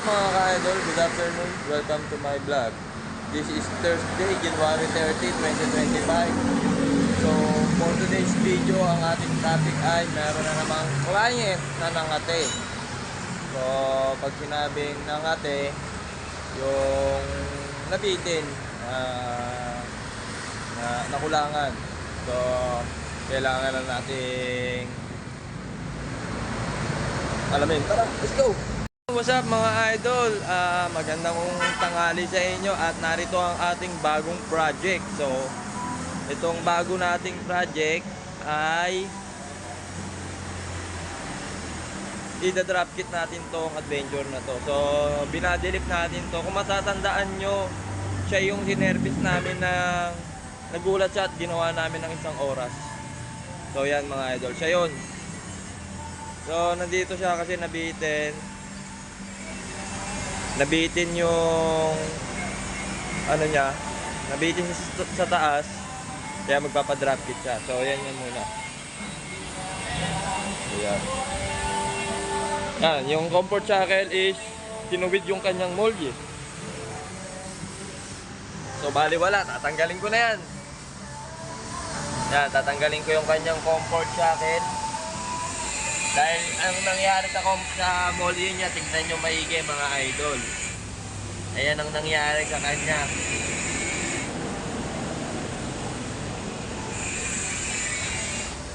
Mga ka-idol, good afternoon. Welcome to my vlog. This is Thursday, January 30, 2025. So, for today's video, ang ating topic ay meron na namang client na nangate. So, pag sinabing nangate, yung nabitin na nakulangan. So, kailangan na nating alamin. Tara, let's go! What's up mga idol? Magandang tanghali sa inyo at narito ang ating bagong project. So, itong bago nating project ay ida-drop kit natin tong adventure na to. So, binadelip natin to. Kung matatandaan nyo, siya yung sinervice namin na nagulat siya at ginawa namin ng 1 oras. So, yan mga idol. Siya yun. So, nandito siya kasi nabitin yung ano niya, nabitin sa taas, kaya magpapadrop kit siya. So yan muna. Yan, yung comfort shackle is tinuwid yung kanyang mold eh. So bali wala, tatanggalin ko na yan. Yan, tatanggalin ko yung kanyang comfort shackle. Dahil ang nangyari sa molly niya, tignan nyo maigi mga idol. Ayan ang nangyari sa kanya.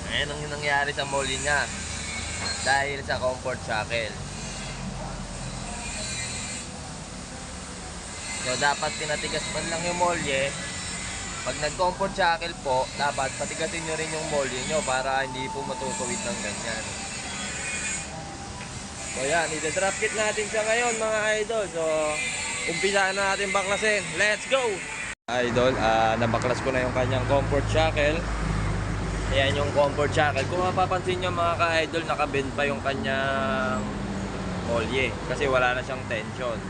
Ayan ang nangyari sa molly niya. Dahil sa comfort shackle. So dapat pinatigas man lang yung molly. Pag nag-comfort shackle po, dapat patigasin nyo rin yung molly nyo para hindi po matutuwid ng ganyan. So yan, ida-drop kit natin siya ngayon mga idol. So, umpisa na natin baklasin. Let's go! Idol, nabaklas ko na yung kanyang comfort shackle. Ayan yung comfort shackle. Kung mapapansin nyo mga ka-idol, nakabend pa yung kanyang molye. Kasi wala na siyang tension.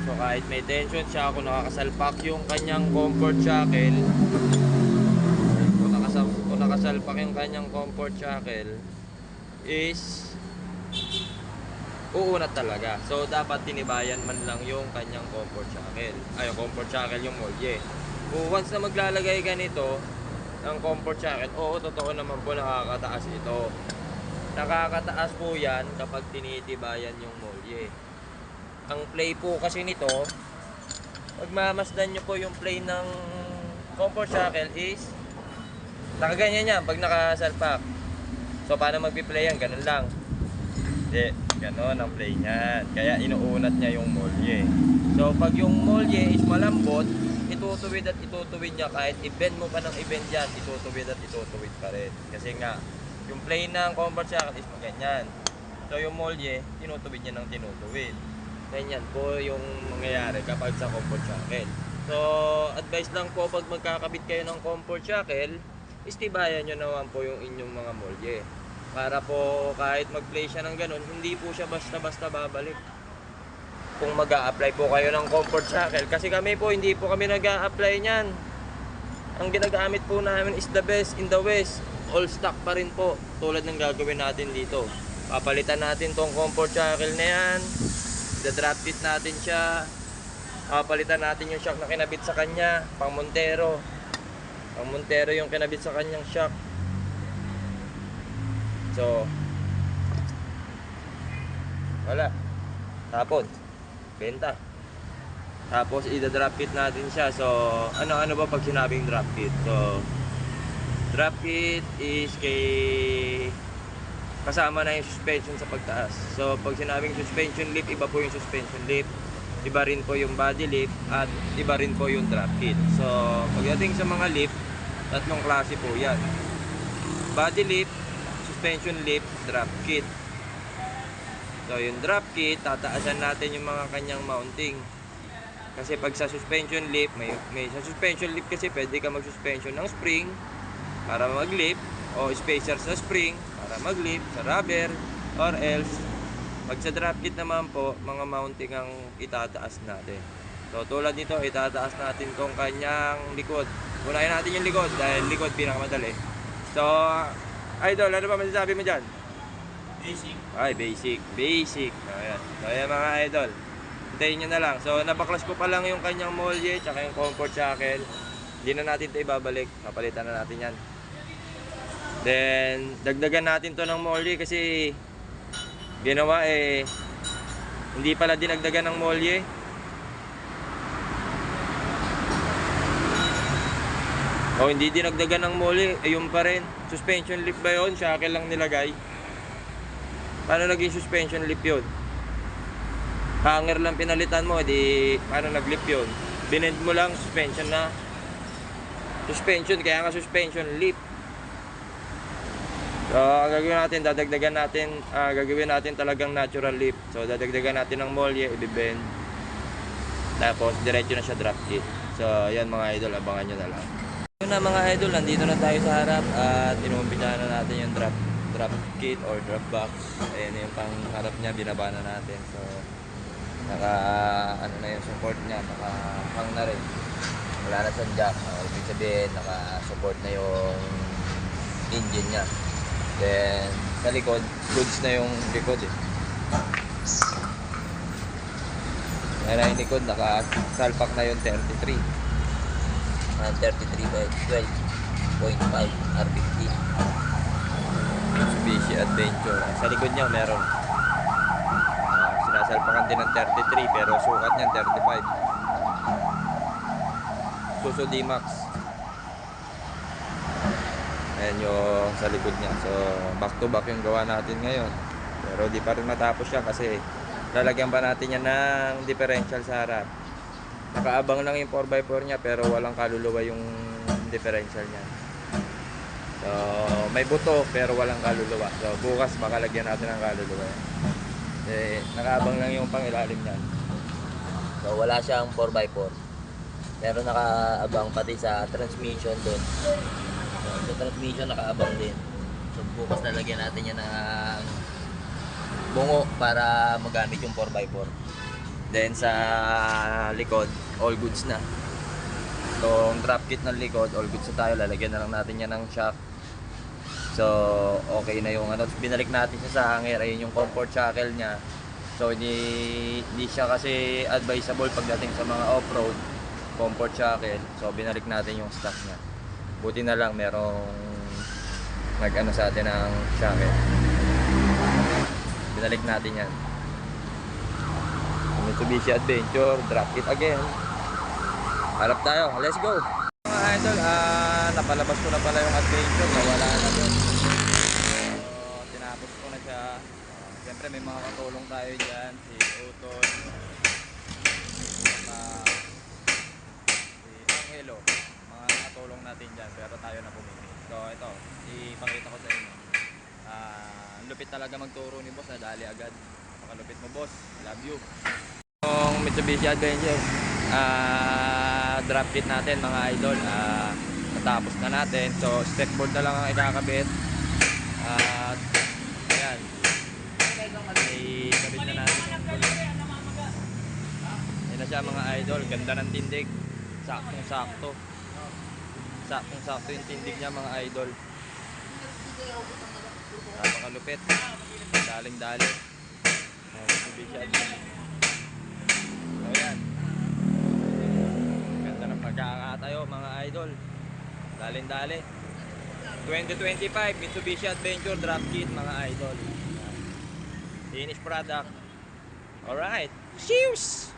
So kahit may tension siya, kung nakakasalpak yung kanyang comfort shackle, kung nakasalpak yung kanyang comfort shackle, is uunat talaga. So dapat tinibayan man lang yung kanyang comfort shackle. Ay, yung comfort shackle yung molye. Kung once na maglalagay ka nito ng comfort shackle, oo, totoo naman po nakakataas ito. Nakakataas po yan kapag tinitibayan yung molye. Ang play po kasi nito, pagmamasdan nyo po yung play ng comfort shackle is nakaganyan yan pag nakasalpak. So paano magpi-play yan? Ganun lang. Ganon ang play niyan. Kaya inuunat niya yung molye. So pag yung molye is malambot, itutuwid at itutuwid niya. Kahit i-bend mo pa ng i-bend yan, itutuwid at itutuwid pa rin. Kasi nga, yung play ng comfort shackle is ganyan. So yung molye, tinutuwid niya ng tinutuwid. Ganyan po yung mangyayari kapag sa comfort shackle. So advice lang po, pag magkakabit kayo ng comfort shackle, istibayan nyo naman po yung inyong mga molye. Para po kahit mag-play siya ng ganun, hindi po siya basta-basta babalik. Kung mag-a-apply po kayo ng comfort shackle. Kasi kami po, hindi po kami nag-a-apply niyan. Ang ginagamit po namin is the best in the west. All stock pa rin po. Tulad ng gagawin natin dito. Papalitan natin tong comfort shackle na yan. Da-drop kit natin siya. Papalitan natin yung shock na kinabit sa kanya. Pang Montero. Pang Montero yung kinabit sa kanyang shock. So, wala. Tapon. Benta. Tapos, ida-drop kit natin siya. So, ano ba pag sinabing drop kit? So, drop kit is kasama na yung suspension sa pagtaas. So, pag sinabing suspension lift, iba po yung suspension lift. Iba rin po yung body lift. At iba rin po yung drop kit. So, pagdating sa mga lift, tatlong klase po yan. Body lift, suspension lift, drop kit. So yung drop kit, tataasan natin yung mga kanyang mounting. Kasi pag sa suspension lift, may sa suspension lift kasi pwede ka mag-suspension ng spring para mag-lift, o spacer sa spring para mag-lift, sa rubber, or else pag sa drop kit naman po, mga mounting ang itataas natin. So tulad nito, itataas natin tong kanyang likod. Unahin natin yung likod dahil likod pinakamadali. So idol, ano ba masasabi mo dyan? Basic. Ay, basic. Ayan. So, ayan mga idol. Hintayin nyo na lang. So, nabaklas ko pa lang yung kanyang molye, tsaka yung comfort shackle. Hindi na natin ito ibabalik. Papalitan na natin yan. Then, dagdagan natin to ng molye kasi ginawa hindi pala dinagdagan ng molye. O hindi dinagdagan ng molye, yun pa rin. Suspension lip ba yun? Shackle lang nilagay. Paano naging suspension lip yun? Hanger lang pinalitan mo, di paano naglip yun? Binend mo lang, suspension na. Suspension, kaya nga suspension lip. So, ang gagawin natin, gagawin natin talagang natural lip. So, dadagdagan natin ng molye, ibibend. Tapos, diretso na siya drop kit. So, yan mga idol, abangan nyo na lang. Yun na mga idol, nandito na tayo sa harap at inuumpisahan na natin yung drop kit or drop box. Ayan yung pang harap niya, binaba na natin. So, ano na yung support niya, hang na rin. Wala na sa jack. Ibig sabihin, naka-support na yung engine niya. Then, sa likod, goods na yung likod eh. Ngayon na yung likod, naka-salpak na yung 33. 33 by 12.5 R50. Mitsubishi Adventure. Sa likod niya, meron. Sinasalpakan din ng 33, pero sukat niyan 35. Suso D-Max. Ayan yung sa likod niya. So, back to back yung gawa natin ngayon. Pero di pa rin matapos siya kasi lalagyan pa natin yan ng differential sa harap. Nakaabang lang yung 4x4 niya pero walang kaluluwa yung differential niya. So, may buto pero walang kaluluwa. So, bukas baka lagyan natin ng kaluluwa. Nakaabang lang yung pangilalim niyan. So, wala siyang 4x4. Pero nakaabang pati sa transmission doon. Sa transmission nakaabang din. So bukas lalagyan natin yan ng bungo para magamit yung 4x4. Then sa likod, all goods na. So drop kit ng likod, all goods na tayo. Lalagyan na lang natin yan ng shock. So okay na yung binalik natin siya sa hanger. Ayun yung comfort shackle niya. So hindi siya kasi advisable pagdating sa mga off-road comfort shackle. So binalik natin yung stock niya. Buti na lang merong sa atin ng shackle. Binalik natin yan. Mitsubishi Adventure, drop it again. Harap tayo, let's go! Mga idol, napalabas ko na pala yung Adventure, nawala na doon. So, tinapos ko na siya. Siyempre may mga katulong tayo dyan, si Uton, si Angelo. Mga katulong natin dyan, pero tayo na pumili. So ito, ipakita ko sa inyo. Lupit talaga magturo ni boss, nadali agad. Makalupit mo boss, love you. Yung Mitsubishi Adventure, drop kit natin mga idol. Natapos na natin. So stepboard na lang ang ikakabit. At ayan, ikabit na natin. Yan na siya mga idol, ganda ng tindig. Saktong sakto yung tindig niya mga idol. Napakalupit, daling-dali. So yan, ganda ng pagkakatayo mga idol, daling-dali. 2025 Mitsubishi Adventure drop kit mga idol. Finished product. Alright, cheers!